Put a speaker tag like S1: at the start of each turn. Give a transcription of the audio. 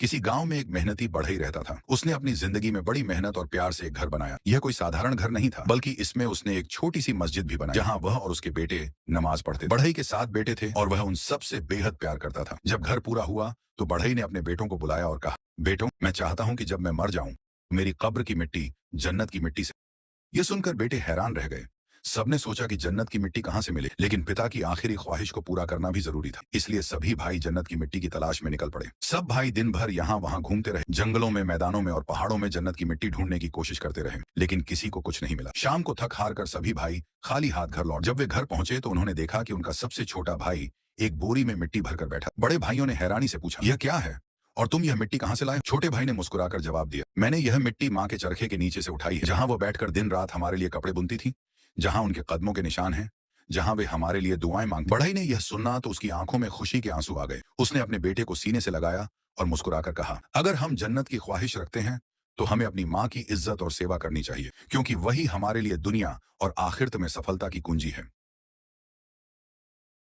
S1: किसी गांव में एक मेहनती बढ़ई रहता था। उसने अपनी जिंदगी में बड़ी मेहनत और प्यार से एक घर बनाया। यह कोई साधारण घर नहीं था, बल्कि इसमें उसने एक छोटी सी मस्जिद भी बनाई, जहां वह और उसके बेटे नमाज पढ़ते थे। बढ़ई के 7 बेटे थे और वह उन सबसे बेहद प्यार करता था। जब घर पूरा हुआ तो बढ़ई ने अपने बेटों को बुलाया और कहा, बेटों, मैं चाहता हूं कि जब मैं मर जाऊं मेरी कब्र की मिट्टी जन्नत की मिट्टी से। यह सुनकर बेटे हैरान रह गए। सबने सोचा कि जन्नत की मिट्टी कहां से मिले, लेकिन पिता की आखिरी ख्वाहिश को पूरा करना भी जरूरी था। इसलिए सभी भाई जन्नत की मिट्टी की तलाश में निकल पड़े। सब भाई दिन भर यहाँ वहां घूमते रहे, जंगलों में, मैदानों में और पहाड़ों में जन्नत की मिट्टी ढूंढने की कोशिश करते रहे, लेकिन किसी को कुछ नहीं मिला। शाम को थक हार कर सभी भाई खाली हाथ घर लौट। जब वे घर पहुंचे तो उन्होंने देखा कि उनका सबसे छोटा भाई एक बोरी में मिट्टी भरकर बैठा। बड़े भाइयों ने हैरानी से पूछा, यह क्या है और तुम यह मिट्टी कहां से लाए? छोटे भाई ने मुस्कुराकर जवाब दिया, मैंने यह मिट्टी माँ के चरखे के नीचे से उठाई है, जहां वो बैठकर दिन रात हमारे लिए कपड़े बुनती थी, जहां उनके कदमों के निशान हैं, जहां वे हमारे लिए दुआएं मांगते। बढ़ई ने यह सुनना तो उसकी आंखों में खुशी के आंसू आ गए। उसने अपने बेटे को सीने से लगाया और मुस्कुराकर कहा, अगर हम जन्नत की ख्वाहिश रखते हैं तो हमें अपनी माँ की इज्जत और सेवा करनी चाहिए, क्योंकि वही हमारे लिए दुनिया और आखिरत में सफलता की कुंजी है।